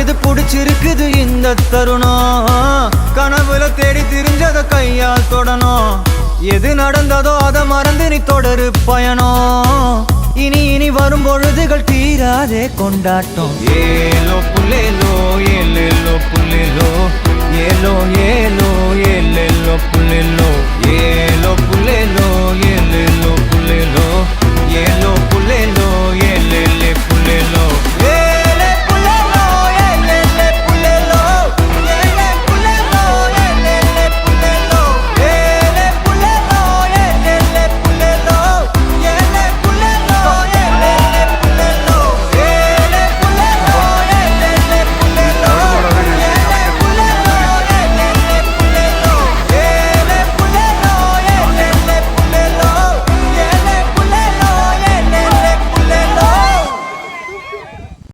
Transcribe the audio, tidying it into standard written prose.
இது புடிச்சிருக்குது இந்த தருணம் கனவுல தேடி திரிஞ்சத கையால் தொடணும் எது நடந்ததோ அதை மறந்து நீ தொடரு பயணம் இனி இனி வரும் பொழுதுகள் தீராதே கொண்டாட்டம் ஏலோ புல்லேலோ ஏலேலோ புல்லேலோ ஏலோ ஏலோ ஏலேலோ புல்லேலோ ஏ